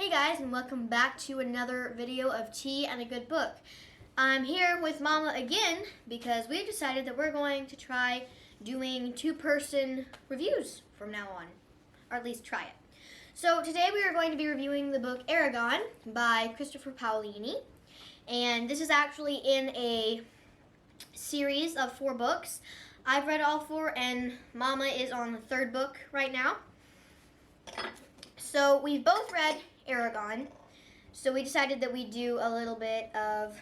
Hey guys, and welcome back to another video of Tea and a Good Book. I'm here with Mama again because we've decided that we're going to try doing two-person reviews from now on, or at least try it. So today we are going to be reviewing the book Eragon by Christopher Paolini, and this is actually in a series of 4 books. I've read all 4 and Mama is on the 3rd book right now. So we've both read Eragon, so we decided that we'd do a little bit of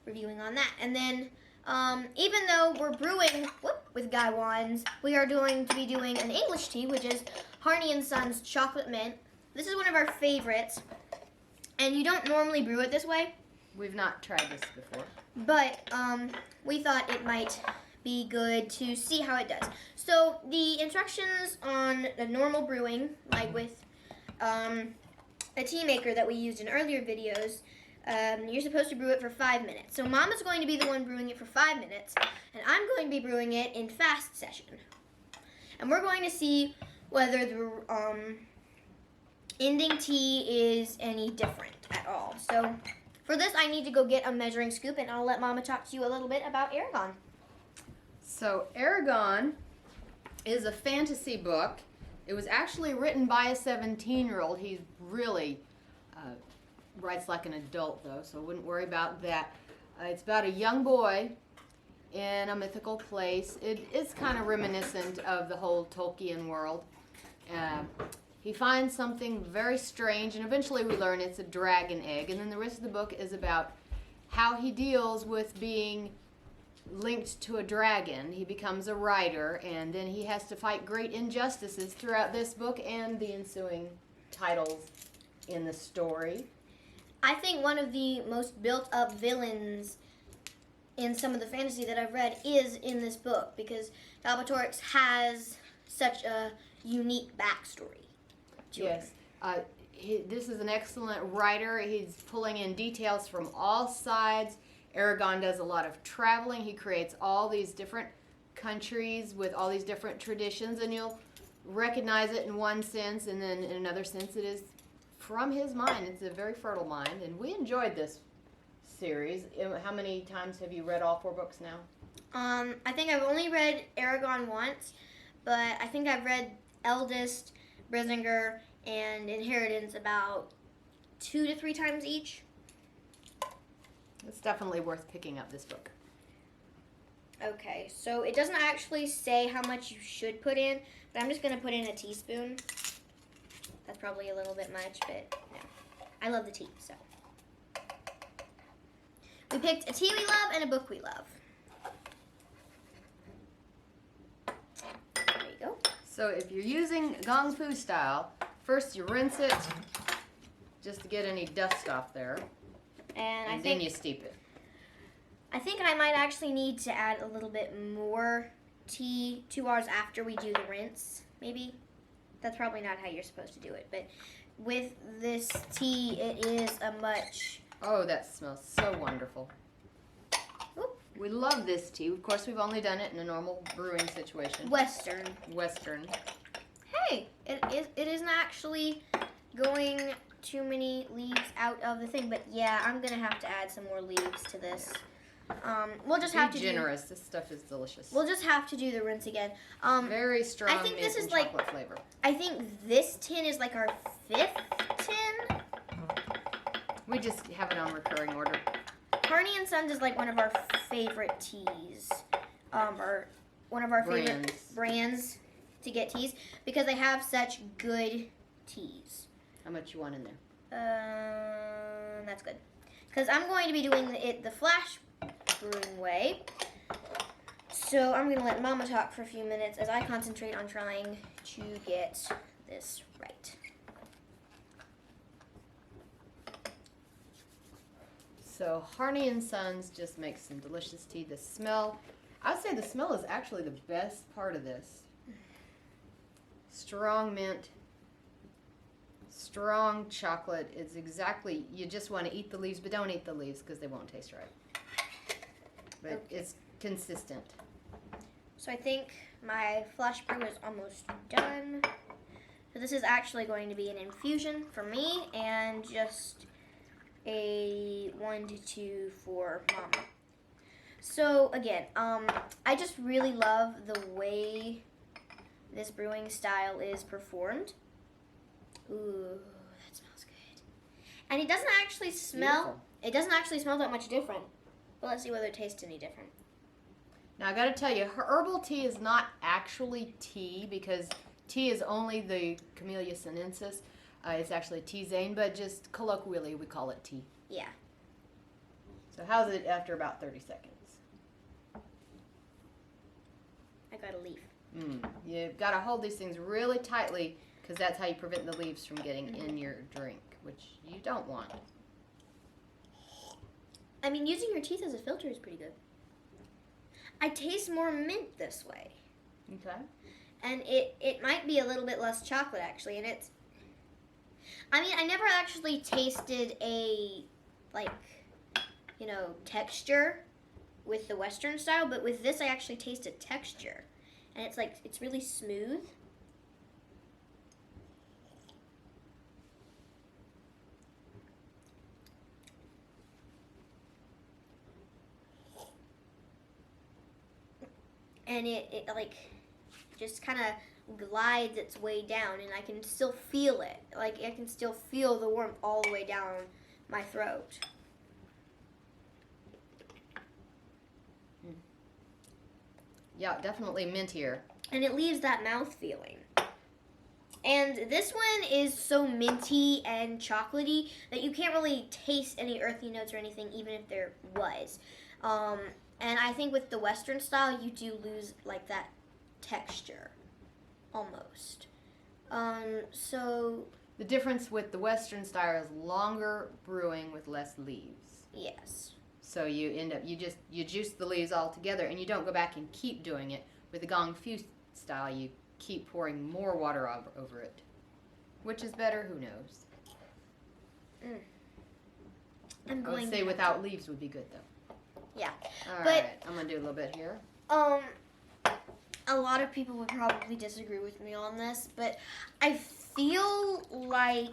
reviewing on that. And then, even though we're brewing with gaiwans, we are going to be doing an English tea, which is Harney and Sons Chocolate Mint. This is one of our favorites, and you don't normally brew it this way. We've not tried this before. But we thought it might be good to see how it does. So the instructions on the normal brewing, like with a tea maker that we used in earlier videos, you're supposed to brew it for 5 minutes. So Mama's going to be the one brewing it for 5 minutes, and I'm going to be brewing it in fast session. And we're going to see whether the ending tea is any different at all. So for this, I need to go get a measuring scoop, and I'll let Mama talk to you a little bit about Eragon. So Eragon is a fantasy book. It was actually written by a 17-year-old. He really writes like an adult, though, so wouldn't worry about that. It's about a young boy in a mythical place. It is kind of reminiscent of the whole Tolkien world. He finds something very strange, and eventually we learn it's a dragon egg. And then the rest of the book is about how he deals with being linked to a dragon. He becomes a writer, and then he has to fight great injustices throughout this book and the ensuing titles in the story. I think one of the most built-up villains in some of the fantasy that I've read is in this book, because Galbatorix has such a unique backstory to Yes. This is an excellent writer. He's pulling in details from all sides. Eragon does a lot of traveling. He creates all these different countries with all these different traditions, and you'll recognize it in one sense, and then in another sense it is from his mind. It's a very fertile mind, and we enjoyed this series. How many times have you read all 4 books now? I think I've only read Eragon once, but I think I've read Eldest, Brisingar, and Inheritance about 2 to 3 times each. It's definitely worth picking up this book. Okay, so it doesn't actually say how much you should put in, but I'm just going to put in a teaspoon. That's probably a little bit much, but no. I love the tea, so. We picked a tea we love and a book we love. There you go. So if you're using Gong Fu style, first you rinse it just to get any dust off there. And then you steep it. I think I might actually need to add a little bit more tea 2 hours after we do the rinse, maybe. That's probably not how you're supposed to do it, but with this tea, it is a much... Oh, that smells so wonderful. Oop. We love this tea. Of course, we've only done it in a normal brewing situation. Western. Hey, it isn't actually going too many leaves out of the thing, but yeah, I'm gonna have to add some more leaves to this. We'll just have to be generous. This stuff is delicious. We'll just have to do the rinse again. Very strong. I think this is like chocolate flavor. I think this tin is like our 5th tin. We just have it on recurring order. Harney and Sons is like one of our favorite teas, or one of our favorite brands to get teas, because they have such good teas. How much you want in there? That's good. Because I'm going to be doing the flash brewing way. So I'm going to let Mama talk for a few minutes as I concentrate on trying to get this right. So Harney and Sons just makes some delicious tea. The smell, I would say the smell is actually the best part of this. Strong mint. Strong chocolate is exactly, you just want to eat the leaves, but don't eat the leaves because they won't taste right. But okay. It's consistent. So I think my flash brew is almost done. So this is actually going to be an infusion for me and just a 1 to 2 for Mama. So again, I just really love the way this brewing style is performed. Ooh, that smells good. And it doesn't actually smell. Beautiful. It doesn't actually smell that much different. But let's see whether it tastes any different. Now I got to tell you, herbal tea is not actually tea because tea is only the Camellia sinensis. It's actually tisane, but just colloquially we call it tea. Yeah. So how's it after about 30 seconds? I got a leaf. You've got to hold these things really tightly because that's how you prevent the leaves from getting in your drink, which you don't want. I mean, using your teeth as a filter is pretty good. I taste more mint this way. Okay. And it might be a little bit less chocolate, actually. And it's... I mean, I never actually tasted a, like, you know, texture with the Western style. But with this, I actually taste a texture. And it's, like, it's really smooth. And it like, just kind of glides its way down, and I can still feel it. Like, I can still feel the warmth all the way down my throat. Yeah, definitely mintier. And it leaves that mouth feeling. And this one is so minty and chocolatey that you can't really taste any earthy notes or anything, even if there was. And I think with the Western style, you do lose, like, that texture, almost. So... The difference with the Western style is longer brewing with less leaves. Yes. So you end up, you juice the leaves all together, and you don't go back and keep doing it. With the Gong Fu style, you keep pouring more water over it. Which is better? Who knows? I would say without leaves would be good, though. Yeah. All right, I'm going to do a little bit here. A lot of people would probably disagree with me on this, but I feel like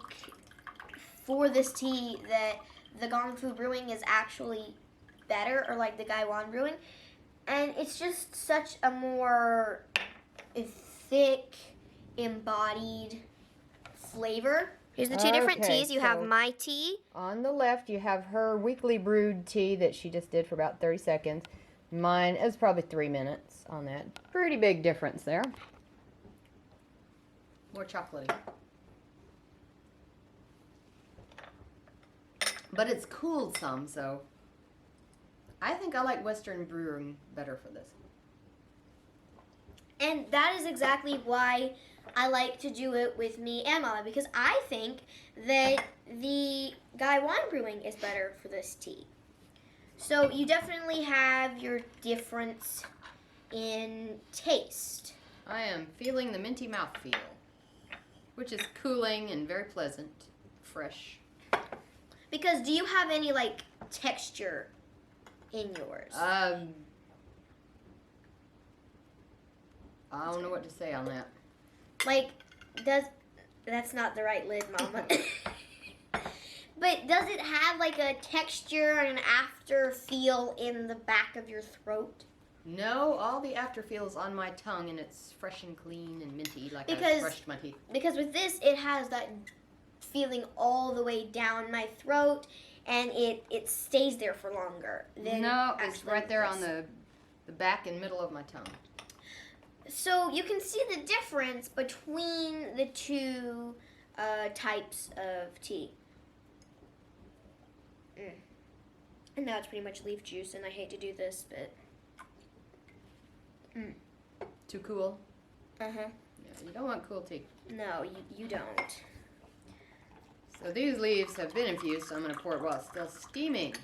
for this tea that the Gong Fu brewing is actually better, or like the gaiwan brewing, and it's just such a more thick, embodied flavor. Here's the two different teas. You have my tea. On the left, you have her weekly brewed tea that she just did for about 30 seconds. Mine is probably 3 minutes on that. Pretty big difference there. More chocolatey. But it's cooled some, so I think I like Western brewing better for this. And that is exactly why I like to do it with me and Mama, because I think that the gaiwan brewing is better for this tea. So you definitely have your difference in taste. I am feeling the minty mouthfeel, which is cooling and very pleasant, fresh. Because do you have any, like, texture in yours? I don't know what to say on that. Like, that's not the right lid, Mama. But does it have, like, a texture and an after feel in the back of your throat? No, all the after feels on my tongue, and it's fresh and clean and minty, like I brushed my teeth. Because with this, it has that feeling all the way down my throat, and it stays there for longer. No, it's right there on the back and middle of my tongue. So you can see the difference between the two types of tea. And now it's pretty much leaf juice, and I hate to do this, but... Too cool? Uh-huh. Yeah, you don't want cool tea. No, you don't. So these leaves have been infused, so I'm going to pour it while it's still steaming.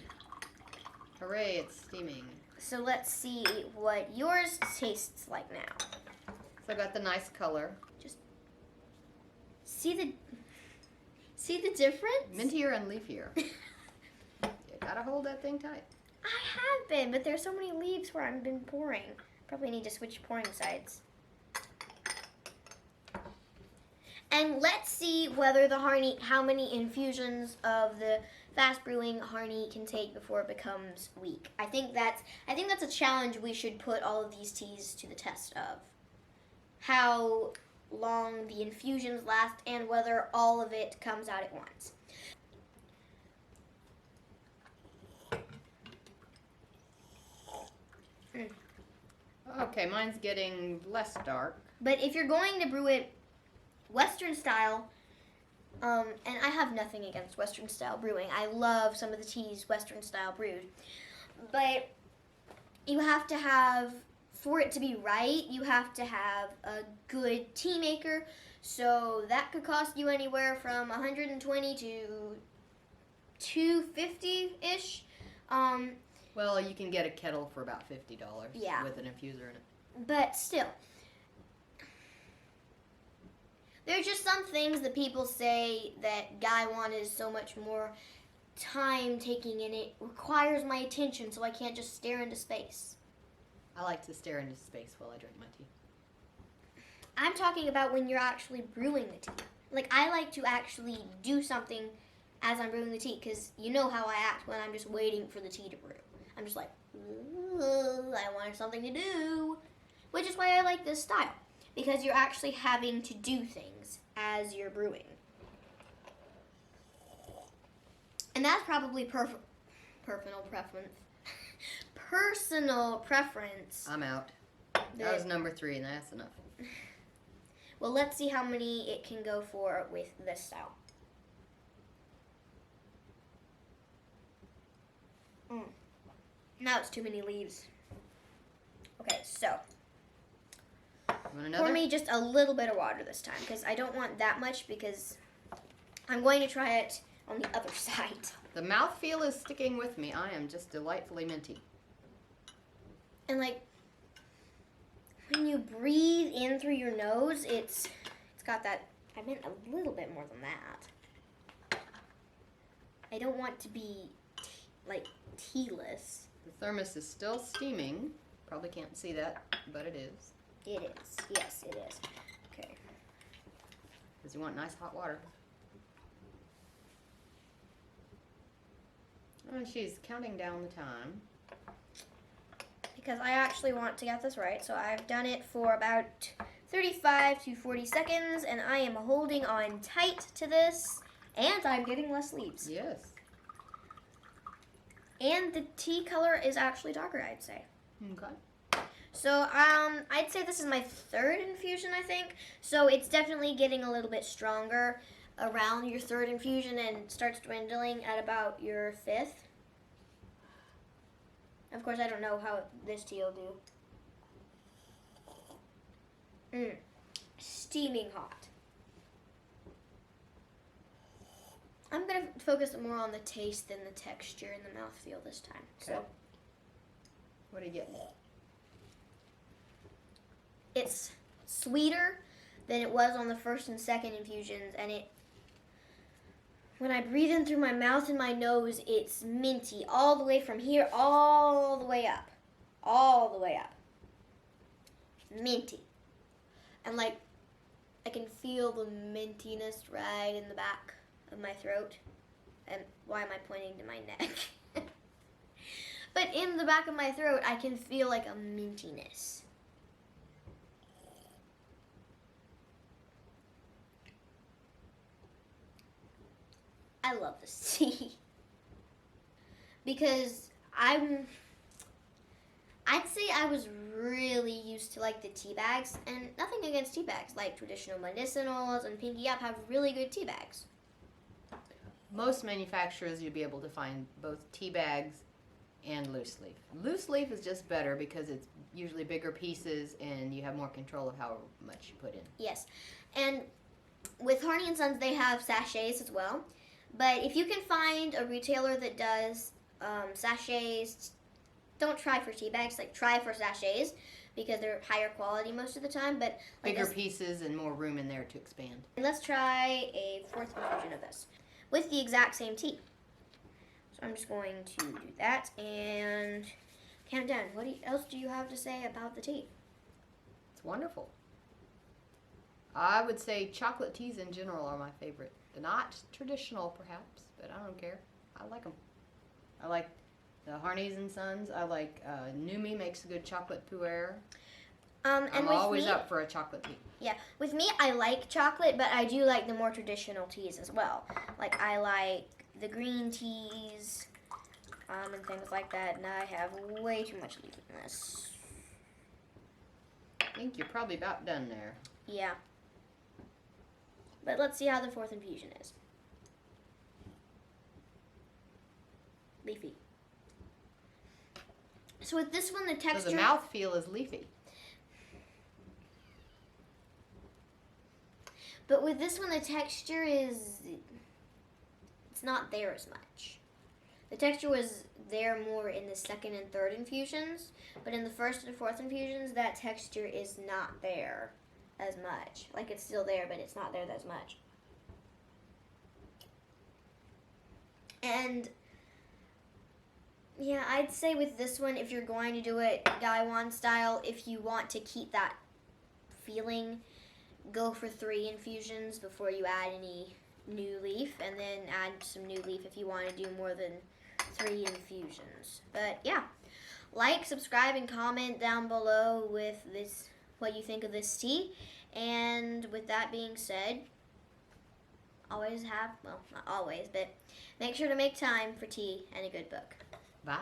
Hooray, it's steaming. So let's see what yours tastes like now. So I got the nice color. Just see the difference? Mintier and leafier. You gotta hold that thing tight. I have been, but there's so many leaves where I've been pouring. Probably need to switch pouring sides. And let's see whether the Harney, how many infusions of the fast brewing Harney can take before it becomes weak. I think that's a challenge we should put all of these teas to the test of. How long the infusions last and whether all of it comes out at once. Okay, mine's getting less dark. But if you're going to brew it Western style, and I have nothing against Western style brewing. I love some of the teas Western style brewed. But you have to have, for it to be right, you have to have a good tea maker. So that could cost you anywhere from $120 to $250-ish. Well, you can get a kettle for about $50 Yeah. with an infuser in it. But still, there's just some things that people say that gaiwan is so much more time taking and it requires my attention, so I can't just stare into space. I like to stare into space while I drink my tea. I'm talking about when you're actually brewing the tea. Like, I like to actually do something as I'm brewing the tea, because you know how I act when I'm just waiting for the tea to brew. I'm just like, I want something to do. Which is why I like this style, because you're actually having to do things as you're brewing. And that's probably personal preference. Personal preference. I'm out. That was number 3, and that's enough. Well, let's see how many it can go for with this style. Now it's too many leaves. Okay, so Want another? pour me just a little bit of water this time, because I don't want that much, because I'm going to try it on the other side. The mouthfeel is sticking with me. I am just delightfully minty. And like, when you breathe in through your nose, it's got that, I meant a little bit more than that. I don't want to be like tealess. The thermos is still steaming. Probably can't see that, but it is. It is. Yes, it is. Okay. Because you want nice hot water. Oh, she's counting down the time. Because I actually want to get this right, so I've done it for about 35 to 40 seconds, and I am holding on tight to this, and I'm getting less leaves. Yes. And the tea color is actually darker, I'd say. Okay. So, I'd say this is my 3rd infusion, I think. So it's definitely getting a little bit stronger around your 3rd infusion and starts dwindling at about your 5th. Of course, I don't know how this tea will do. Steaming hot. I'm going to focus more on the taste than the texture and the mouthfeel this time. Okay. So What are you getting? it's sweeter than it was on the 1st and 2nd infusions, and when I breathe in through my mouth and my nose, it's minty all the way from here all the way up. All the way up. Minty. And like, I can feel the mintiness right in the back of my throat. And why am I pointing to my neck? But in the back of my throat, I can feel like a mintiness. I love this tea. Because I'd say I was really used to like the tea bags, and nothing against tea bags, like traditional medicinals and Pinky Up have really good tea bags. Most manufacturers you'll be able to find both tea bags and loose leaf. Loose leaf is just better because it's usually bigger pieces and you have more control of how much you put in. Yes, and with Harney & Sons they have sachets as well. But if you can find a retailer that does sachets, don't try for tea bags, like try for sachets because they're higher quality most of the time. But like Bigger pieces and more room in there to expand. let's try a 4th infusion of this with the exact same tea. So I'm just going to do that and count down. What else do you have to say about the tea? It's wonderful. I would say chocolate teas in general are my favorite. They're not traditional, perhaps, but I don't care. I like them. I like the Harneys and Sons. I like Numi makes a good chocolate pu'er. And I'm with always me, up for a chocolate tea. Yeah, with me, I like chocolate, but I do like the more traditional teas as well. Like, I like the green teas and things like that, and I have way too much leaf in this. I think you're probably about done there. Yeah. But let's see how the fourth infusion is. Leafy. So with this one, the texture... So the mouthfeel is leafy. But with this one, the texture is... It's not there as much. The texture was there more in the second and third infusions, but in the first and fourth infusions, that texture is not there as much. Like, it's still there, but it's not there as much. And yeah, I'd say with this one, if you're going to do it gaiwan style, if you want to keep that feeling, go for 3 infusions before you add any new leaf, and then add some new leaf if you want to do more than 3 infusions. But yeah, like, subscribe, and comment down below with this what you think of this tea. And with that being said, always have, well, not always, but make sure to make time for tea and a good book. Bye.